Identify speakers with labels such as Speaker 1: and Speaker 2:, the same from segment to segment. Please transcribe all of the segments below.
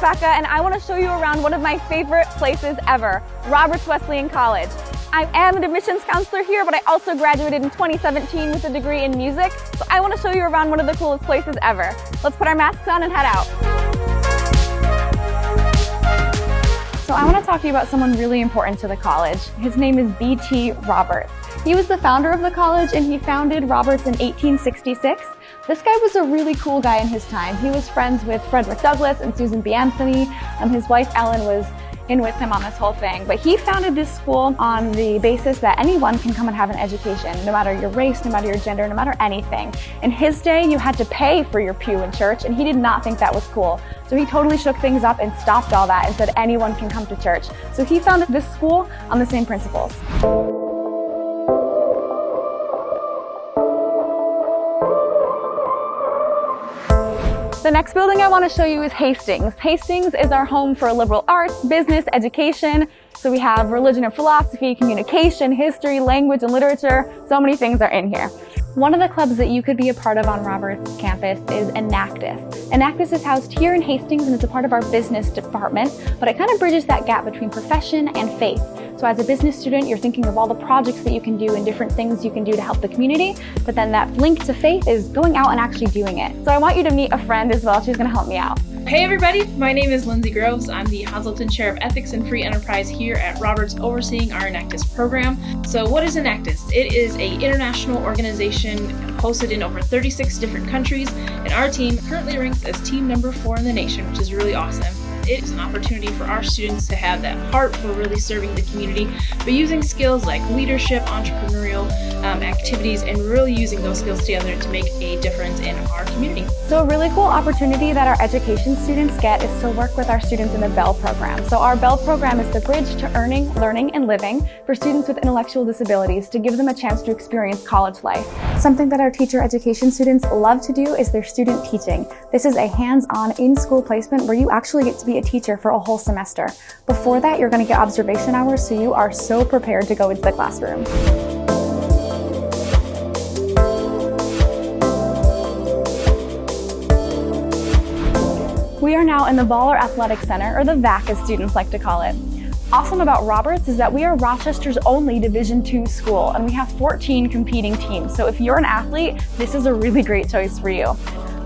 Speaker 1: Becca, and I want to show you around one of my favorite places ever, Roberts Wesleyan College. I am an admissions counselor here, but I also graduated in 2017 with a degree in music, so I want to show you around one of the coolest places ever. Let's put our masks on and head out. So I want to talk to you about someone really important to the college. His name is B.T. Roberts. He was the founder of the college, and he founded Roberts in 1866. This guy was a really cool guy in his time. He was friends with Frederick Douglass and Susan B. Anthony. His wife Ellen was in with him on this whole thing. But he founded this school on the basis that anyone can come and have an education, no matter your race, no matter your gender, no matter anything. In his day, you had to pay for your pew in church, and he did not think that was cool. So he totally shook things up and stopped all that and said anyone can come to church. So he founded this school on the same principles. The next building I want to show you is Hastings. Hastings is our home for liberal arts, business, education. So we have religion and philosophy, communication, history, language, and literature. So many things are in here. One of the clubs that you could be a part of on Roberts campus is Enactus. Enactus is housed here in Hastings, and it's a part of our business department, but it kind of bridges that gap between profession and faith. So as a business student, you're thinking of all the projects that you can do and different things you can do to help the community, but then that link to faith is going out and actually doing it. So I want you to meet a friend as well. She's going to help me out.
Speaker 2: Hey everybody, my name is Lindsay Groves. I'm the Hazleton Chair of Ethics and Free Enterprise here at Roberts, overseeing our Enactus program. So what is Enactus? It is an international organization hosted in over 36 different countries, and our team currently ranks as team number 4 in the nation, which is really awesome. It is an opportunity for our students to have that heart for really serving the community, but using skills like leadership, entrepreneurial activities, and really using those skills together to make a difference in our community.
Speaker 1: So a really cool opportunity that our education students get is to work with our students in the BELL program. So our BELL program is the bridge to earning, learning, and living for students with intellectual disabilities to give them a chance to experience college life. Something that our teacher education students love to do is their student teaching. This is a hands-on in-school placement where you actually get to be a teacher for a whole semester. Before that, you're going to get observation hours, so you are so prepared to go into the classroom. We are now in the Baller Athletic Center, or the VAC as students like to call it. Awesome about Roberts is that we are Rochester's only Division II school, and we have 14 competing teams. So if you're an athlete, this is a really great choice for you.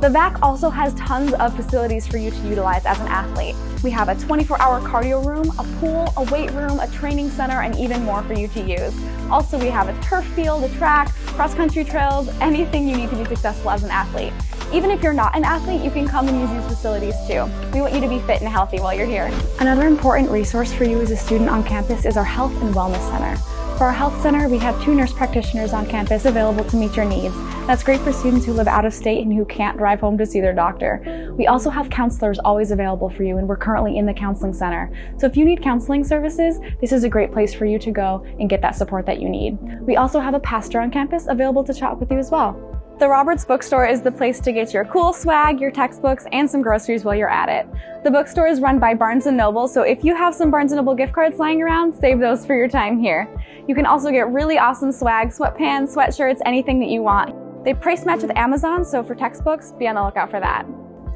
Speaker 1: The VAC also has tons of facilities for you to utilize as an athlete. We have a 24-hour cardio room, a pool, a weight room, a training center, and even more for you to use. Also, we have a turf field, a track, cross-country trails, anything you need to be successful as an athlete. Even if you're not an athlete, you can come and use these facilities too. We want you to be fit and healthy while you're here. Another important resource for you as a student on campus is our Health and Wellness Center. For our Health Center, we have 2 nurse practitioners on campus available to meet your needs. That's great for students who live out of state and who can't drive home to see their doctor. We also have counselors always available for you, and we're currently in the counseling center. So if you need counseling services, this is a great place for you to go and get that support that you need. We also have a pastor on campus available to chat with you as well. The Roberts Bookstore is the place to get your cool swag, your textbooks, and some groceries while you're at it. The bookstore is run by Barnes & Noble, so if you have some Barnes & Noble gift cards lying around, save those for your time here. You can also get really awesome swag, sweatpants, sweatshirts, anything that you want. They price match with Amazon, so for textbooks, be on the lookout for that.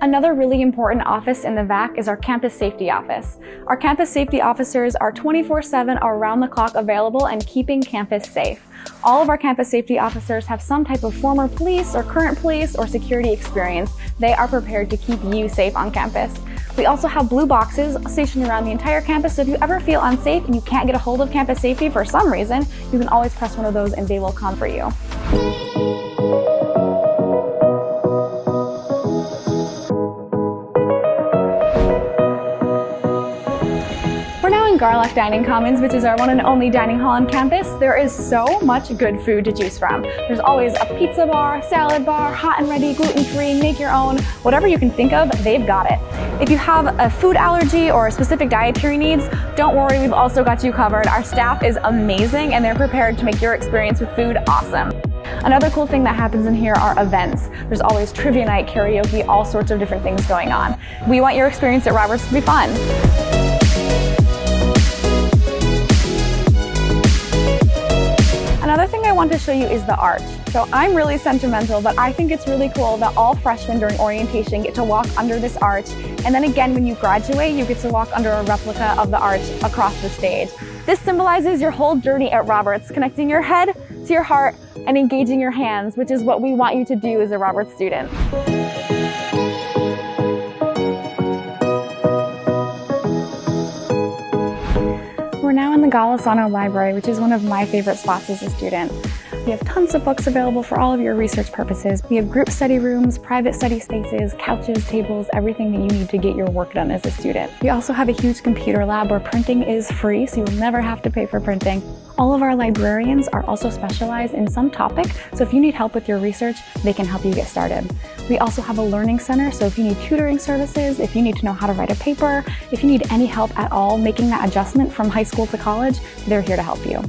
Speaker 1: Another really important office in the VAC is our Campus Safety Office. Our Campus Safety Officers are 24/7 around the clock available and keeping campus safe. All of our Campus Safety Officers have some type of former police or current police or security experience. They are prepared to keep you safe on campus. We also have blue boxes stationed around the entire campus, so if you ever feel unsafe and you can't get a hold of Campus Safety for some reason, you can always press one of those and they will come for you. Garlock Dining Commons, which is our one and only dining hall on campus. There is so much good food to choose from. There's always a pizza bar, salad bar, hot and ready, gluten-free, make your own, whatever you can think of, they've got it. If you have a food allergy or specific dietary needs, don't worry, we've also got you covered. Our staff is amazing and they're prepared to make your experience with food awesome. Another cool thing that happens in here are events. There's always trivia night, karaoke, all sorts of different things going on. We want your experience at Roberts to be fun. Another thing I want to show you is the arch. So I'm really sentimental, but I think it's really cool that all freshmen during orientation get to walk under this arch. And then again, when you graduate, you get to walk under a replica of the arch across the stage. This symbolizes your whole journey at Roberts, connecting your head to your heart and engaging your hands, which is what we want you to do as a Roberts student. We're now in the Golisano Library, which is one of my favorite spots as a student. We have tons of books available for all of your research purposes. We have group study rooms, private study spaces, couches, tables, everything that you need to get your work done as a student. We also have a huge computer lab where printing is free, so you'll never have to pay for printing. All of our librarians are also specialized in some topic, so if you need help with your research, they can help you get started. We also have a learning center, so if you need tutoring services, if you need to know how to write a paper, if you need any help at all making that adjustment from high school to college, they're here to help you.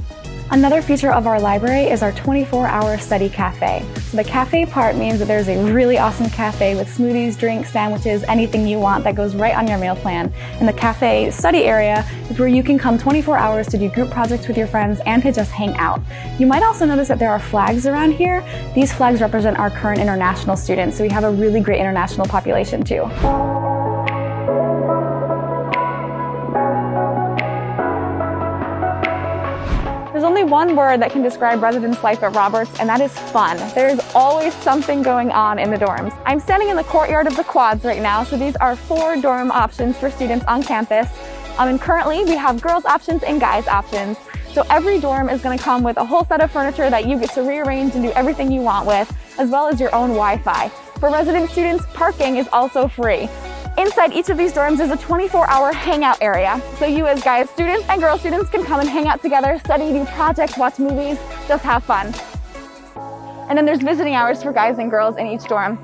Speaker 1: Another feature of our library is our 24-hour study cafe. So the cafe part means that there's a really awesome cafe with smoothies, drinks, sandwiches, anything you want that goes right on your meal plan. And the cafe study area is where you can come 24 hours to do group projects with your friends and to just hang out. You might also notice that there are flags around here. These flags represent our current international students, so we have a really great international population too. There's only one word that can describe residence life at Roberts, and that is fun. There's always something going on in the dorms. I'm standing in the courtyard of the quads right now, so these are 4 dorm options for students on campus. And currently we have girls options and guys options. So every dorm is going to come with a whole set of furniture that you get to rearrange and do everything you want with, as well as your own Wi-Fi. For resident students, parking is also free. Inside each of these dorms is a 24-hour hangout area. So you as guys students and girl students can come and hang out together, study, do projects, watch movies, just have fun. And then there's visiting hours for guys and girls in each dorm.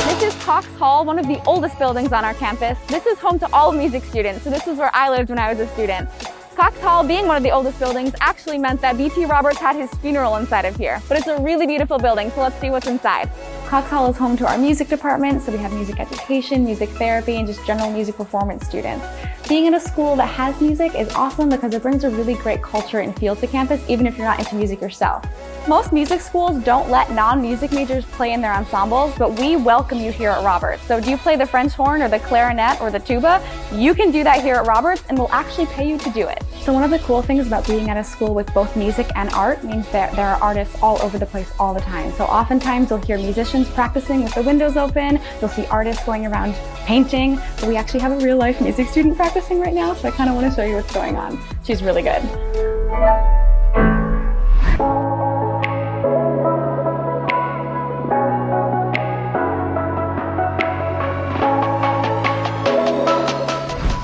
Speaker 1: This is Cox Hall, one of the oldest buildings on our campus. This is home to all music students, so this is where I lived when I was a student. Cox Hall, being one of the oldest buildings, actually meant that B.T. Roberts had his funeral inside of here. But it's a really beautiful building, so let's see what's inside. Cox Hall is home to our music department, so we have music education, music therapy, and just general music performance students. Being in a school that has music is awesome because it brings a really great culture and feel to campus, even if you're not into music yourself. Most music schools don't let non-music majors play in their ensembles, but we welcome you here at Roberts. So do you play the French horn or the clarinet or the tuba? You can do that here at Roberts, and we'll actually pay you to do it. So one of the cool things about being at a school with both music and art means that there are artists all over the place all the time. So oftentimes you'll hear musicians practicing with the windows open, you'll see artists going around painting, but we actually have a real life music student practicing right now, so I kind of want to show you what's going on. She's really good.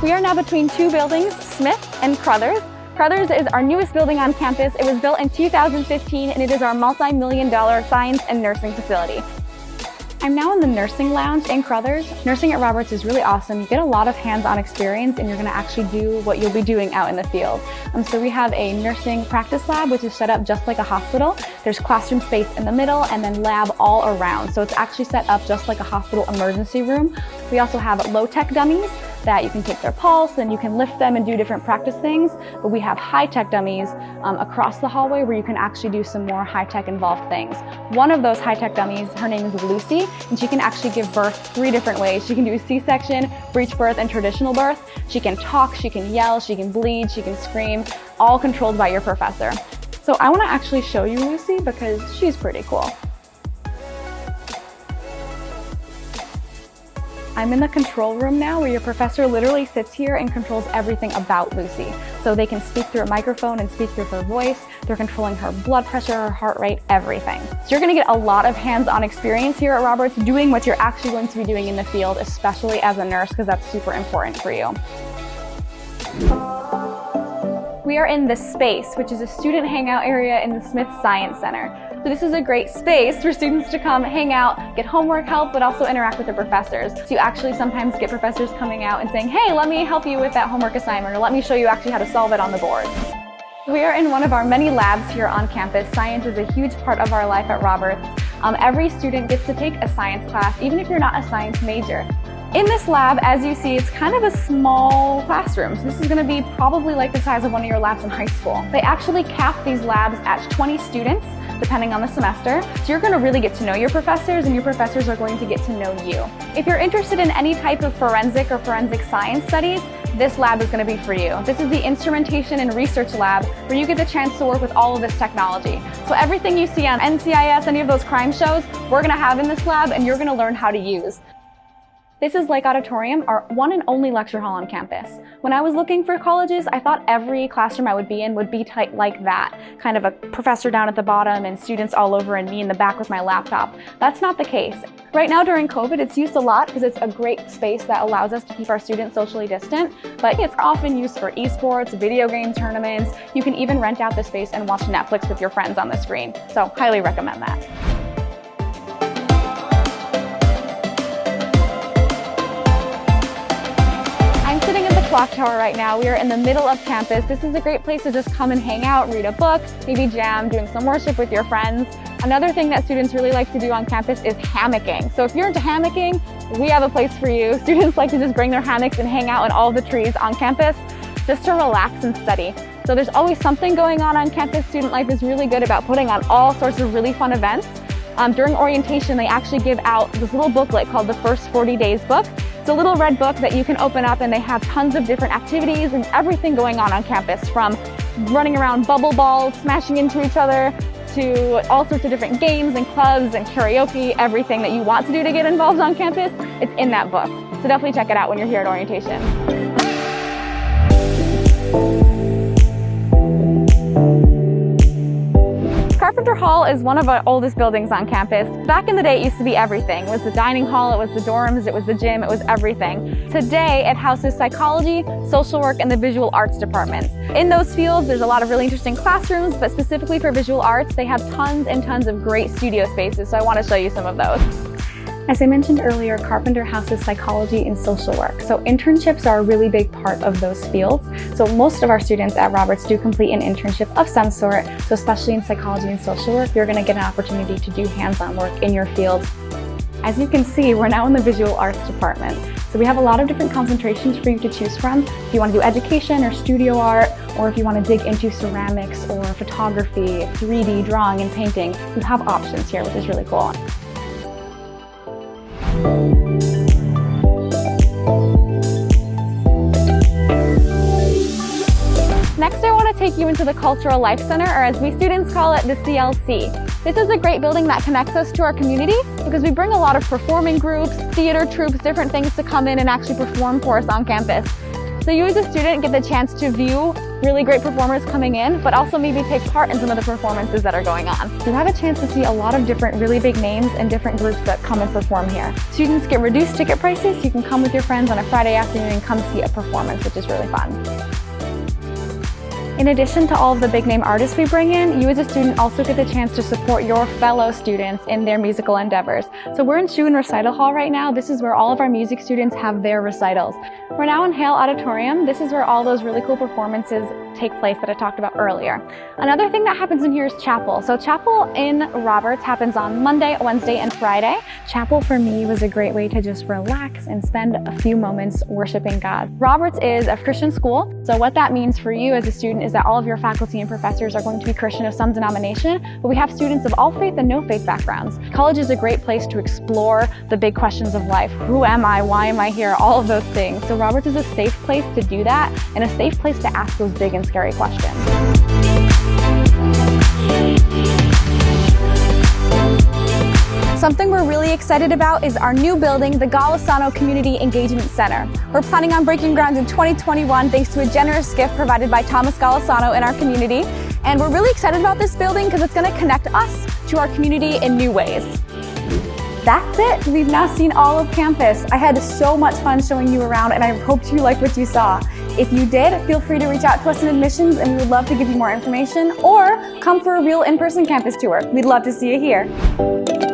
Speaker 1: We are now between 2 buildings, Smith and Crothers. Crothers is our newest building on campus. It was built in 2015 and it is our multi-million-dollar science and nursing facility. I'm now in the nursing lounge in Crothers. Nursing at Roberts is really awesome. You get a lot of hands-on experience and you're going to actually do what you'll be doing out in the field. So we have a nursing practice lab, which is set up just like a hospital. There's classroom space in the middle and then lab all around. So it's actually set up just like a hospital emergency room. We also have low-tech dummies that you can take their pulse and you can lift them and do different practice things. But we have high-tech dummies across the hallway where you can actually do some more high-tech involved things. One of those high-tech dummies, her name is Lucy, and she can actually give birth 3 different ways. She can do a C-section, breech birth, and traditional birth. She can talk, she can yell, she can bleed, she can scream, all controlled by your professor. So I want to actually show you Lucy because she's pretty cool. I'm in the control room now where your professor literally sits here and controls everything about Lucy. So they can speak through a microphone and speak through her voice. They're controlling her blood pressure, her heart rate, everything. So you're gonna get a lot of hands-on experience here at Roberts doing what you're actually going to be doing in the field, especially as a nurse, because that's super important for you. We are in the Space, which is a student hangout area in the Smith Science Center. So this is a great space for students to come hang out, get homework help, but also interact with their professors. So you actually sometimes get professors coming out and saying, hey, let me help you with that homework assignment, or let me show you actually how to solve it on the board. We are in one of our many labs here on campus. Science is a huge part of our life at Roberts. Every student gets to take a science class, even if you're not a science major. In this lab, as you see, it's kind of a small classroom. So this is going to be probably like the size of one of your labs in high school. They actually cap these labs at 20 students, depending on the semester. So you're going to really get to know your professors, and your professors are going to get to know you. If you're interested in any type of forensic or forensic science studies, this lab is going to be for you. This is the Instrumentation and Research Lab, where you get the chance to work with all of this technology. So everything you see on NCIS, any of those crime shows, we're going to have in this lab, and you're going to learn how to use. This is Lake Auditorium, our one and only lecture hall on campus. When I was looking for colleges, I thought every classroom I would be in would be like that. Kind of a professor down at the bottom and students all over and me in the back with my laptop. That's not the case. Right now during COVID, it's used a lot because it's a great space that allows us to keep our students socially distant, but it's often used for esports, video game tournaments. You can even rent out the space and watch Netflix with your friends on the screen. So highly recommend that. Clock Tower right now. We are in the middle of campus. This is a great place to just come and hang out, read a book, maybe jam, doing some worship with your friends. Another thing that students really like to do on campus is hammocking. So if you're into hammocking, we have a place for you. Students like to just bring their hammocks and hang out in all the trees on campus just to relax and study. So there's always something going on campus. Student life is really good about putting on all sorts of really fun events. During orientation, they actually give out this little booklet called the First 40 Days book. It's a little red book that you can open up, and they have tons of different activities and everything going on campus, from running around bubble balls, smashing into each other, to all sorts of different games and clubs and karaoke. Everything that you want to do to get involved on campus, it's in that book. So definitely check it out when you're here at orientation. Carpenter Hall is one of our oldest buildings on campus. Back in the day, it used to be everything. It was the dining hall, it was the dorms, it was the gym, it was everything. Today, it houses psychology, social work, and the visual arts departments. In those fields, there's a lot of really interesting classrooms, but specifically for visual arts, they have tons and tons of great studio spaces, so I want to show you some of those. As I mentioned earlier, Carpenter houses psychology and social work. So internships are a really big part of those fields. So most of our students at Roberts do complete an internship of some sort. So especially in psychology and social work, you're going to get an opportunity to do hands-on work in your field. As you can see, we're now in the visual arts department. So we have a lot of different concentrations for you to choose from. If you want to do education or studio art, or if you want to dig into ceramics or photography, 3D drawing and painting, you have options here, which is really cool. Next, I want to take you into the Cultural Life Center, or as we students call it, the CLC. This is a great building that connects us to our community because we bring a lot of performing groups, theater troupes, different things to come in and actually perform for us on campus. So you as a student get the chance to view really great performers coming in, but also maybe take part in some of the performances that are going on. You have a chance to see a lot of different really big names and different groups that come and perform here. Students get reduced ticket prices. You can come with your friends on a Friday afternoon and come see a performance, which is really fun. In addition to all of the big name artists we bring in, you as a student also get the chance to support your fellow students in their musical endeavors. So we're in Shoe and Recital Hall right now. This is where all of our music students have their recitals. We're now in Hale Auditorium. This is where all those really cool performances take place that I talked about earlier. Another thing that happens in here is chapel. So chapel in Roberts happens on Monday, Wednesday, and Friday. Chapel for me was a great way to just relax and spend a few moments worshiping God. Roberts is a Christian school. So what that means for you as a student is that all of your faculty and professors are going to be Christian of some denomination, but we have students of all faith and no faith backgrounds. College is a great place to explore the big questions of life. Who am I? Why am I here? All of those things. So Roberts is a safe place to do that and a safe place to ask those big and scary questions. Something we're really excited about is our new building, the Golisano Community Engagement Center. We're planning on breaking ground in 2021 thanks to a generous gift provided by Thomas Golisano in our community. And we're really excited about this building because it's going to connect us to our community in new ways. That's it. We've now seen all of campus. I had so much fun showing you around, and I hope you liked what you saw. If you did, feel free to reach out to us in admissions, and we would love to give you more information, or come for a real in-person campus tour. We'd love to see you here.